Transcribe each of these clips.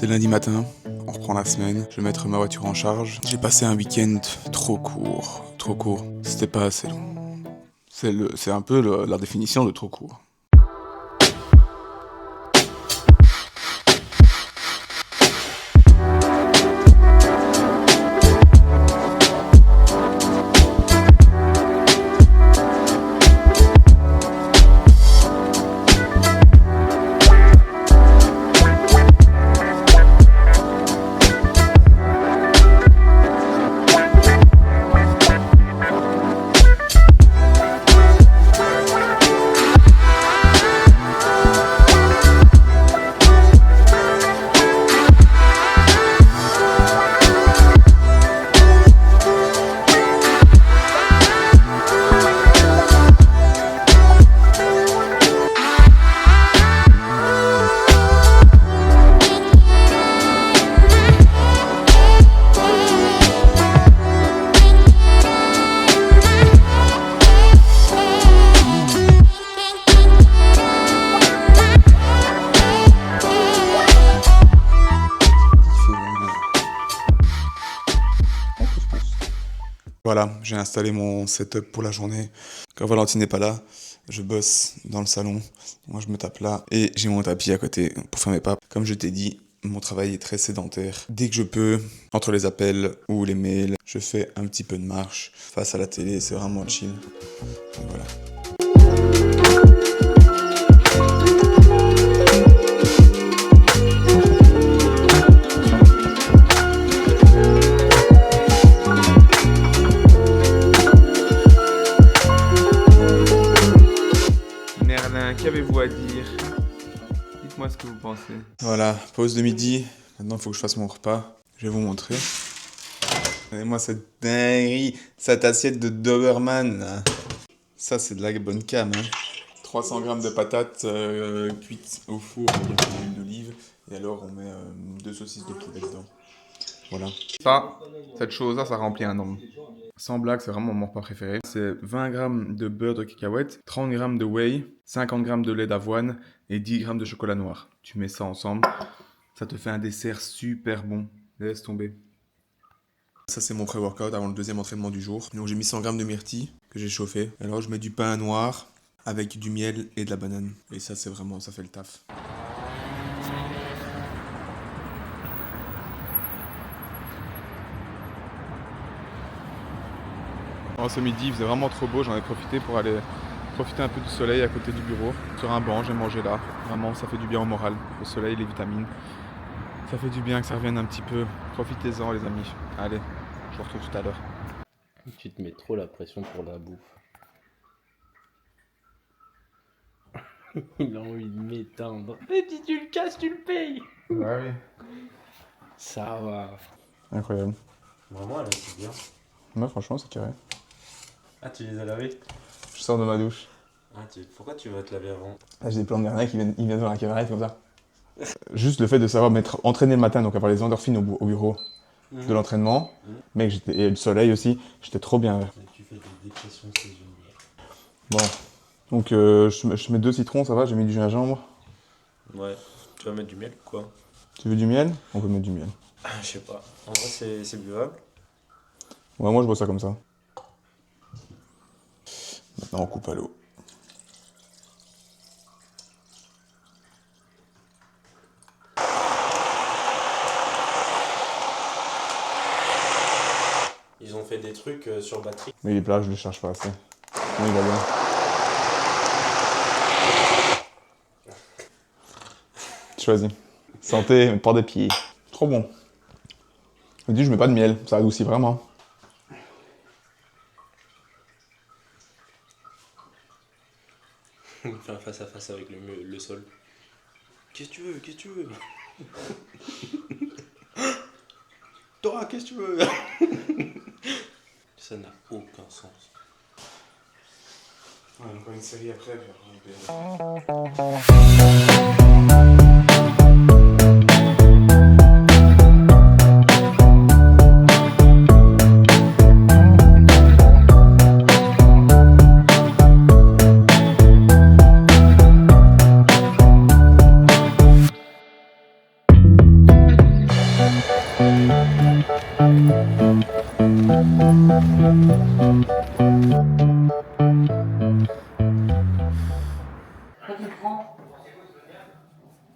C'est lundi matin, on reprend la semaine, je vais mettre ma voiture en charge. J'ai passé un week-end trop court, trop court. C'était pas assez long. C'est un peu la définition de trop court. Voilà, j'ai installé mon setup pour la journée. Quand Valentine n'est pas là, je bosse dans le salon. Moi, je me tape là et j'ai mon tapis à côté pour faire mes pas. Comme je t'ai dit, mon travail est très sédentaire. Dès que je peux, entre les appels ou les mails, je fais un petit peu de marche face à la télé. C'est vraiment chill. Donc voilà. Qu'avez-vous à dire? Dites-moi ce que vous pensez. Voilà, pause de midi. Maintenant, il faut que je fasse mon repas. Je vais vous montrer. Regardez-moi cette dinguerie, cette assiette de Doberman. Là. Ça, c'est de la bonne cam. Hein. 300 grammes de patates cuites au four avec un peu d'huile d'olive. Et alors, on met 2 saucisses de poulet dedans. Voilà. Ça, cette chose-là, ça remplit un homme. Sans blague, c'est vraiment mon repas préféré. C'est 20 grammes de beurre de cacahuète, 30 grammes de whey, 50 grammes de lait d'avoine et 10 grammes de chocolat noir. Tu mets ça ensemble, ça te fait un dessert super bon. Laisse tomber. Ça, c'est mon pré-workout avant le deuxième entraînement du jour. Donc, j'ai mis 100 grammes de myrtille que j'ai chauffé. Alors, je mets du pain noir avec du miel et de la banane. Et ça, c'est vraiment, ça fait le taf. Ce midi, il faisait vraiment trop beau, j'en ai profité pour aller profiter un peu du soleil à côté du bureau. Sur un banc, j'ai mangé là. Vraiment, ça fait du bien au moral. Le soleil, les vitamines. Ça fait du bien que ça revienne un petit peu. Profitez-en, les amis. Allez, je vous retrouve tout à l'heure. Tu te mets trop la pression pour la bouffe. Il a envie de m'éteindre. Mais si tu le casses, tu le payes. Ouais, oui. Ça va. Incroyable. Vraiment, elle est bien. Ouais, franchement, c'est carré. Ah, tu les as lavés? Je sors de ma douche. Pourquoi tu vas te laver avant? Là, j'ai des plans de dernier qui viennent voir la caméra comme ça. Juste le fait de savoir m'être entraîné le matin, donc avoir les endorphines au bureau de l'entraînement, mec, et le soleil aussi, j'étais trop bien. Tu fais des dépressions saisonnières. Bon, donc je mets 2 citrons, ça va, j'ai mis du gingembre. Ouais, tu vas mettre du miel ou quoi? Tu veux du miel? On peut mettre du miel. Je sais pas. En vrai, c'est buvable. Ouais, moi je bois ça comme ça. Maintenant on coupe à l'eau. Ils ont fait des trucs sur batterie. Mais il est plat, je le charge pas assez. Mais il va bien. Choisis. Santé, mais pas des pieds. Trop bon. Je me dis, je mets pas de miel, ça adoucit vraiment. Faire face à face avec le sol. Qu'est-ce que tu veux? Qu'est-ce que tu veux? Toi, qu'est-ce que tu veux? Ça n'a aucun sens. Ouais, encore une série après.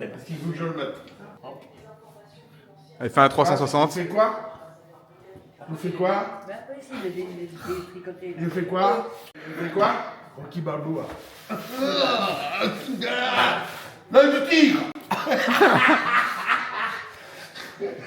Mais parce qu'il faut que je le mette. Hop. Elle fait un 360. Tu fais quoi? Tu fais quoi? Bah, après, ici, des tricotés. Tu fais quoi? Tu fais quoi? Ok, Balboa. L'œil de tigre!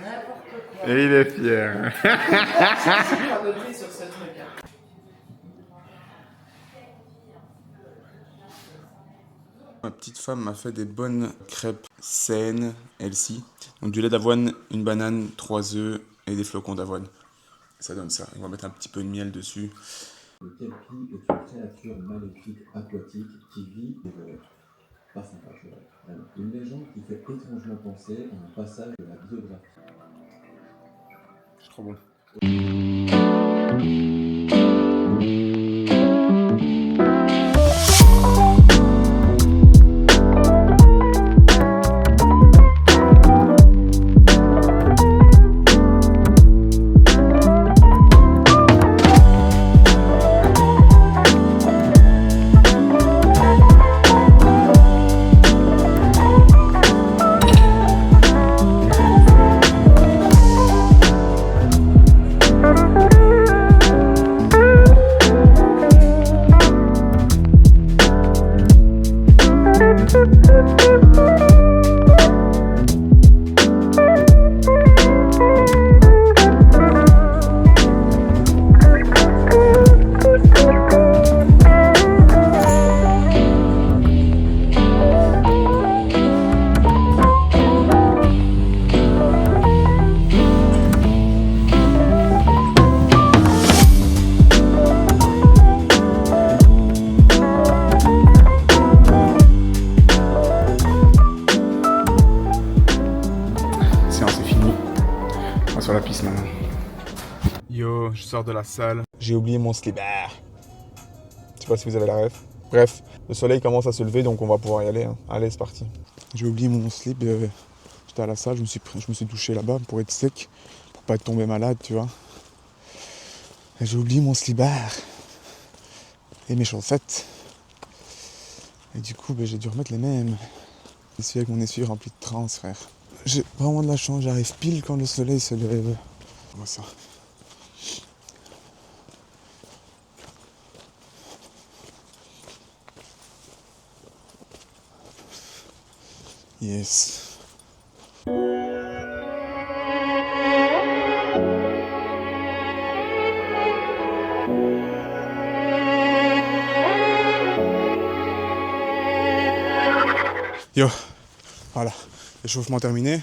N'importe quoi. Et il est fier. C'est pas noté sur ce truc. Hein. Ma petite femme m'a fait des bonnes crêpes saines, elle-ci. Donc du lait d'avoine, une banane, 3 œufs et des flocons d'avoine. Ça donne ça. On va mettre un petit peu de miel dessus. Le kelpie est une créature maléfique aquatique qui vit des voleurs. Pas sympa, je dirais. Vraiment. Une légende qui fait étrangement penser à un passage de la biographie. C'est trop bon. Sur la piste maintenant. Yo, je sors de la salle. J'ai oublié mon slip. Je sais pas si vous avez la ref. Bref, le soleil commence à se lever donc on va pouvoir y aller. Hein. Allez, c'est parti. J'ai oublié mon slip. J'étais à la salle, je me suis douché là-bas pour être sec, pour pas tomber malade, tu vois. Et j'ai oublié mon slibard et mes chaussettes. Et du coup, j'ai dû remettre les mêmes. Je suis avec mon essuie rempli de trans, frère. J'ai vraiment de la chance, j'arrive pile quand le soleil se lève. Comment ça? Yes. Yo, voilà, échauffement terminé.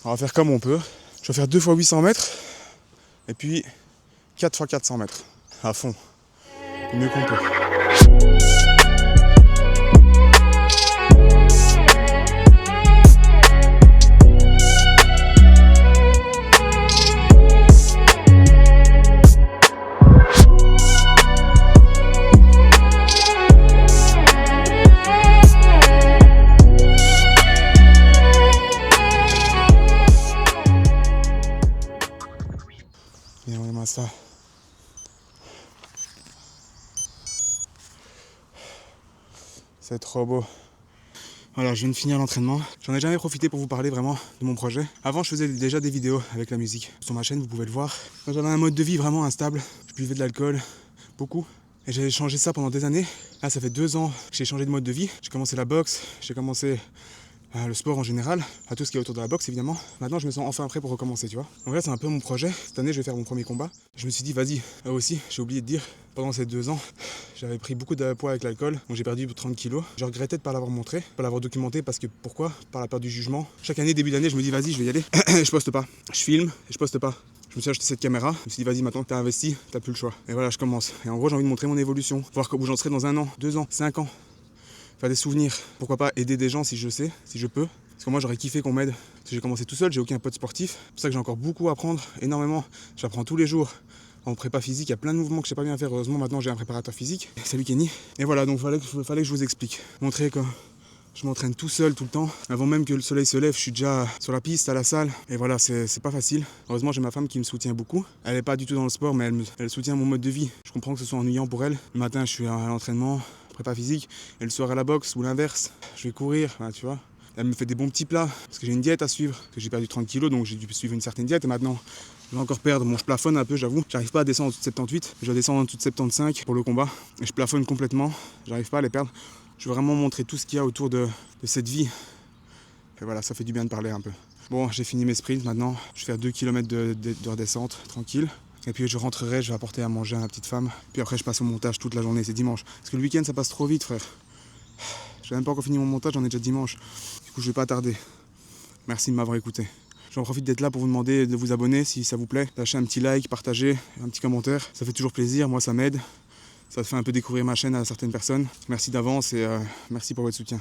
On va faire comme on peut. Je vais faire 2 fois 800 mètres et puis 4 fois 400 mètres à fond, du mieux qu'on peut. Et on aime ça. C'est trop beau. Voilà, je viens de finir l'entraînement. J'en ai jamais profité pour vous parler vraiment de mon projet. Avant, je faisais déjà des vidéos avec la musique. Sur ma chaîne, vous pouvez le voir. Moi, j'avais un mode de vie vraiment instable. Je buvais de l'alcool, beaucoup. Et j'ai changé ça pendant des années. Là, ça fait 2 ans que j'ai changé de mode de vie. J'ai commencé la boxe, j'ai commencé le sport en général, à tout ce qui est autour de la boxe évidemment. Maintenant je me sens enfin prêt pour recommencer, tu vois. Donc là c'est un peu mon projet. Cette année je vais faire mon premier combat. Je me suis dit vas-y, là aussi j'ai oublié de dire, pendant ces 2 ans j'avais pris beaucoup de poids avec l'alcool, donc j'ai perdu 30 kilos. Je regrettais de ne pas l'avoir montré, de pas l'avoir documenté parce que pourquoi? Par la peur du jugement. Chaque année, début d'année, je me dis vas-y je vais y aller. Je poste pas, je filme et je poste pas. Je me suis acheté cette caméra, je me suis dit vas-y maintenant que t'as investi, t'as plus le choix. Et voilà je commence. Et en gros j'ai envie de montrer mon évolution, voir où j'en serai dans 1 an, 2 ans, 5 ans. Faire des souvenirs, pourquoi pas aider des gens si je sais, si je peux. Parce que moi j'aurais kiffé qu'on m'aide. Parce que j'ai commencé tout seul, j'ai aucun pote sportif. C'est pour ça que j'ai encore beaucoup à apprendre, énormément. J'apprends tous les jours. En prépa physique, il y a plein de mouvements que je sais pas bien faire. Heureusement maintenant j'ai un préparateur physique. Salut Kenny. Et voilà, donc fallait que je vous explique. Montrer que je m'entraîne tout seul tout le temps. Avant même que le soleil se lève, je suis déjà sur la piste, à la salle. Et voilà, c'est pas facile. Heureusement j'ai ma femme qui me soutient beaucoup. Elle est pas du tout dans le sport, mais elle soutient mon mode de vie. Je comprends que ce soit ennuyant pour elle. Le matin je suis à l'entraînement, prépa physique. Et le soir à la boxe ou l'inverse. Je vais courir, tu vois. Elle me fait des bons petits plats, parce que j'ai une diète à suivre, parce que j'ai perdu 30 kilos, donc j'ai dû suivre une certaine diète, et maintenant, je vais encore perdre. Bon, je plafonne un peu, j'avoue. J'arrive pas à descendre en dessous de 78, je vais descendre en dessous de 75 pour le combat, et je plafonne complètement, j'arrive pas à les perdre. Je veux vraiment montrer tout ce qu'il y a autour de cette vie. Et voilà, ça fait du bien de parler un peu. Bon, j'ai fini mes sprints maintenant, je vais faire 2 km de redescente, tranquille. Et puis je rentrerai, je vais apporter à manger à ma petite femme. Puis après je passe au montage toute la journée, c'est dimanche. Parce que le week-end ça passe trop vite, frère. J'ai même pas encore fini mon montage, j'en ai déjà dimanche. Du coup je vais pas tarder. Merci de m'avoir écouté. J'en profite d'être là pour vous demander de vous abonner si ça vous plaît. Lâchez un petit like, partagez, un petit commentaire. Ça fait toujours plaisir, moi ça m'aide. Ça fait un peu découvrir ma chaîne à certaines personnes. Merci d'avance et merci pour votre soutien.